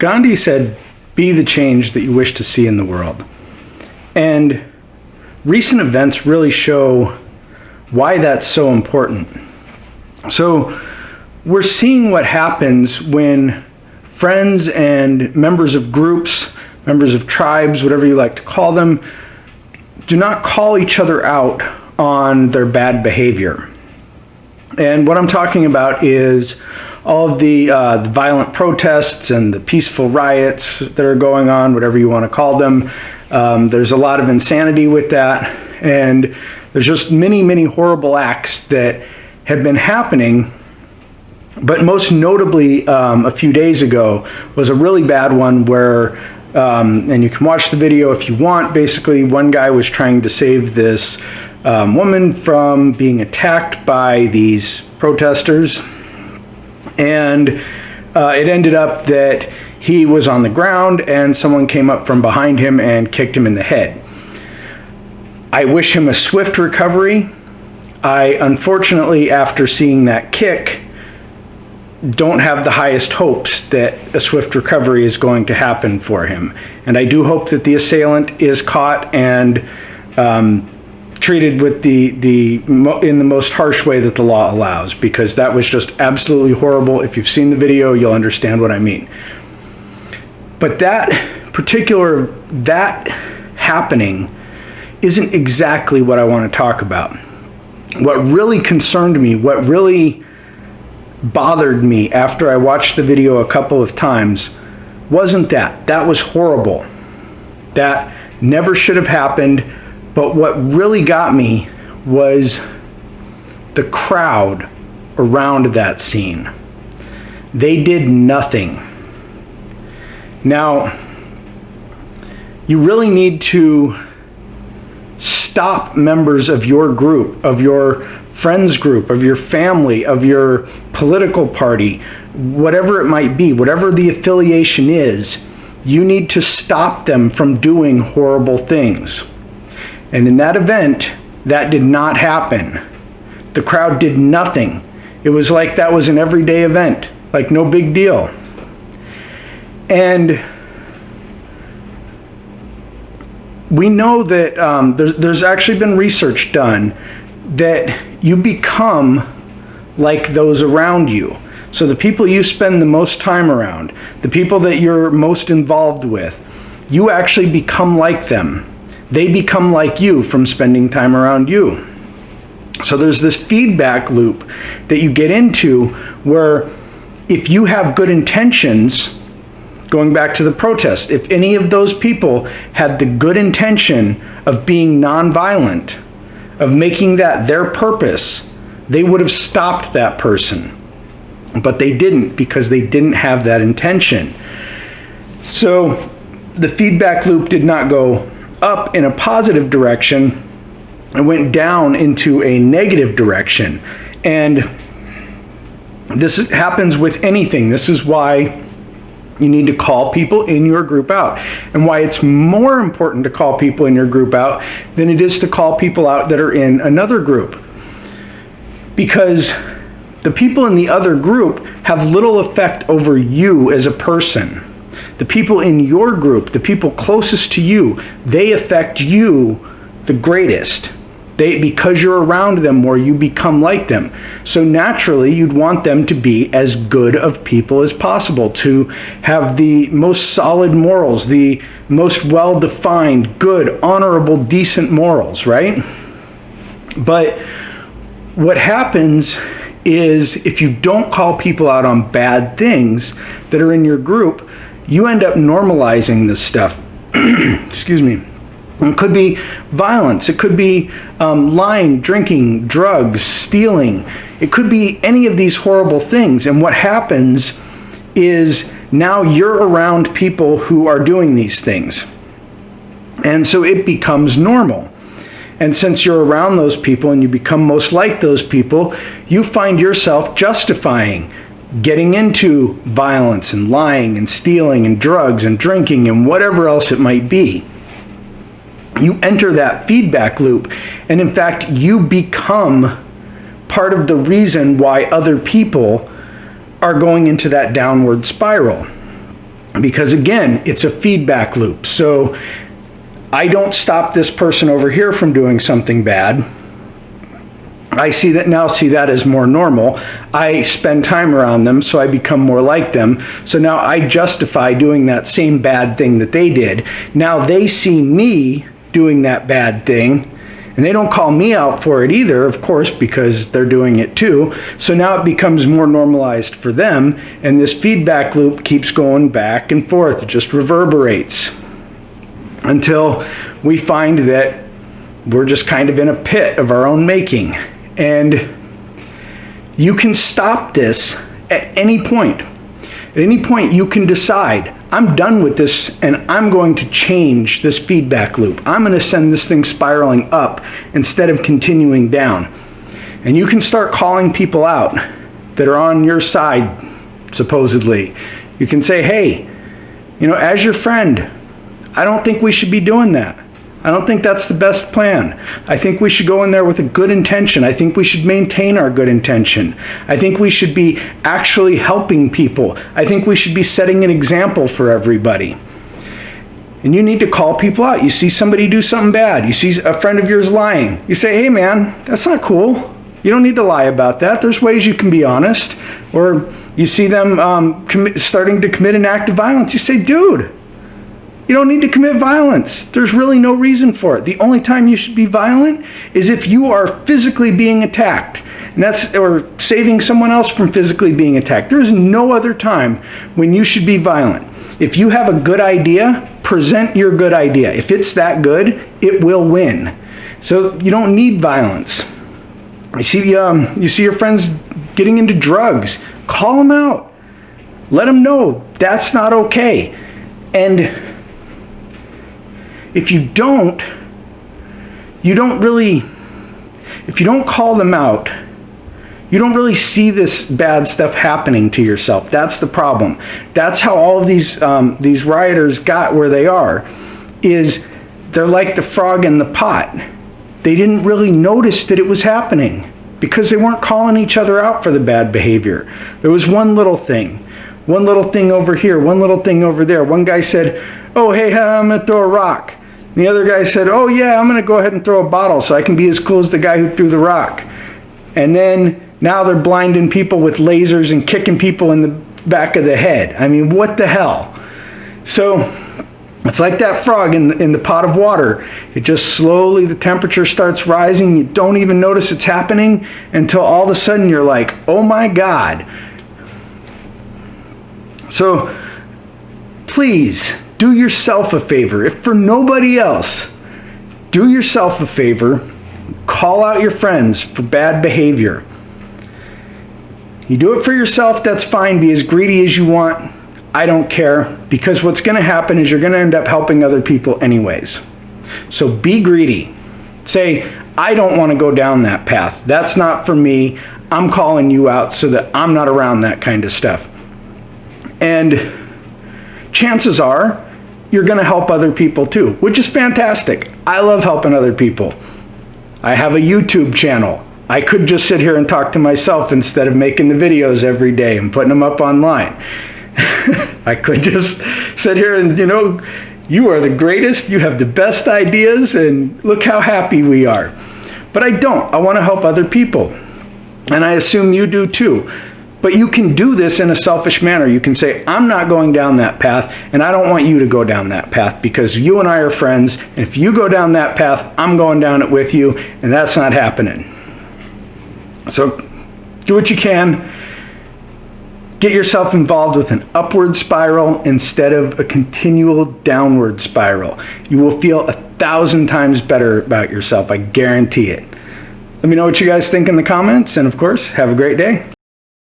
Gandhi said, "Be the change that you wish to see in the world." And recent events really show why that's so important. So we're seeing what happens when friends and members of groups, members of tribes, whatever you like to call them, do not call each other out on their bad behavior. And what I'm talking about is all of the violent protests and the peaceful riots that are going on, whatever you want to call them. There's a lot of insanity with that, and there's just many, many horrible acts that have been happening. But most notably, a few days ago was a really bad one where, and you can watch the video if you want, basically one guy was trying to save this woman from being attacked by these protesters. And it ended up that he was on the ground and someone came up from behind him and kicked him in the head. I wish him a swift recovery. I, unfortunately, after seeing that kick, don't have the highest hopes that a swift recovery is going to happen for him. And I do hope that the assailant is caught and treated with in the most harsh way that the law allows, because that was just absolutely horrible. If you've seen the video, you'll understand what I mean. But that happening isn't exactly what I want to talk about. What really concerned me, what really bothered me after I watched the video a couple of times, wasn't that. That was horrible. That never should have happened. But what really got me was the crowd around that scene. They did nothing. Now, you really need to stop members of your group, of your friends group, of your family, of your political party, whatever it might be, whatever the affiliation is, you need to stop them from doing horrible things. And in that event, that did not happen. The crowd did nothing. It was like that was an everyday event, like no big deal. And we know that there's actually been research done that you become like those around you. So the people you spend the most time around, the people that you're most involved with, you actually become like them. They become like you from spending time around you. So there's this feedback loop that you get into where if you have good intentions, going back to the protest, if any of those people had the good intention of being nonviolent, of making that their purpose, they would have stopped that person. But they didn't, because they didn't have that intention. So the feedback loop did not go up in a positive direction, and went down into a negative direction. And this happens with anything. This is why you need to call people in your group out, and why it's more important to call people in your group out than it is to call people out that are in another group. Because the people in the other group have little effect over you as a person. The people in your group, the people closest to you, they affect you the greatest. Because you're around them more, you become like them. So naturally, you'd want them to be as good of people as possible, to have the most solid morals, the most well-defined, good, honorable, decent morals, right? But what happens is if you don't call people out on bad things that are in your group, you end up normalizing this stuff. Excuse me. It could be violence. It could be lying, drinking, drugs, stealing. It could be any of these horrible things. And what happens is now you're around people who are doing these things. And so it becomes normal. And since you're around those people and you become most like those people, you find yourself justifying getting into violence and lying and stealing and drugs and drinking and whatever else it might be. You enter that feedback loop, and in fact, you become part of the reason why other people are going into that downward spiral. Because again, it's a feedback loop. So I don't stop this person over here from doing something bad. I see that as more normal. I spend time around them, so I become more like them. So now I justify doing that same bad thing that they did. Now they see me doing that bad thing, and they don't call me out for it either, of course, because they're doing it too. So now it becomes more normalized for them, and this feedback loop keeps going back and forth. It just reverberates until we find that we're just kind of in a pit of our own making. And you can stop this at any point. At any point you can decide, I'm done with this and I'm going to change this feedback loop. I'm going to send this thing spiraling up instead of continuing down. And you can start calling people out that are on your side, supposedly. You can say, hey, as your friend, I don't think we should be doing that. I don't think that's the best plan. I think we should go in there with a good intention. I think we should maintain our good intention. I think we should be actually helping people. I think we should be setting an example for everybody. And you need to call people out. You see somebody do something bad. You see a friend of yours lying. You say, hey man, that's not cool. You don't need to lie about that. There's ways you can be honest. Or you see them starting to commit an act of violence. You say, dude, you don't need to commit violence. There's really no reason for it. The only time you should be violent is if you are physically being attacked, or saving someone else from physically being attacked. There's no other time when you should be violent. If you have a good idea, present your good idea. If it's that good, it will win. So you don't need violence. You see your friends getting into drugs. Call them out. Let them know that's not okay. And if you don't call them out, you don't really see this bad stuff happening to yourself. That's the problem. That's how all of these rioters got where they are, is they're like the frog in the pot. They didn't really notice that it was happening because they weren't calling each other out for the bad behavior. There was one little thing over here, one little thing over there. One guy said, oh, hey, I'm going to throw a rock. And the other guy said, oh yeah, I'm going to go ahead and throw a bottle so I can be as cool as the guy who threw the rock. And then now they're blinding people with lasers and kicking people in the back of the head. I mean, what the hell? So it's like that frog in the pot of water. It just slowly, the temperature starts rising. You don't even notice it's happening until all of a sudden you're like, oh my God. So please, do yourself a favor. If for nobody else, do yourself a favor. Call out your friends for bad behavior. You do it for yourself, that's fine. Be as greedy as you want. I don't care, because what's going to happen is you're going to end up helping other people anyways. So be greedy. Say, I don't want to go down that path. That's not for me. I'm calling you out so that I'm not around that kind of stuff. And chances are, you're going to help other people too, which is fantastic. I love helping other people. I have a YouTube channel. I could just sit here and talk to myself instead of making the videos every day and putting them up online. I could just sit here and, you are the greatest, you have the best ideas, and look how happy we are. But I don't. I want to help other people. And I assume you do too. But you can do this in a selfish manner. You can say, I'm not going down that path, and I don't want you to go down that path because you and I are friends, and if you go down that path, I'm going down it with you, and that's not happening. So do what you can. Get yourself involved with an upward spiral instead of a continual downward spiral. You will feel 1,000 times better about yourself. I guarantee it. Let me know what you guys think in the comments, and of course, have a great day.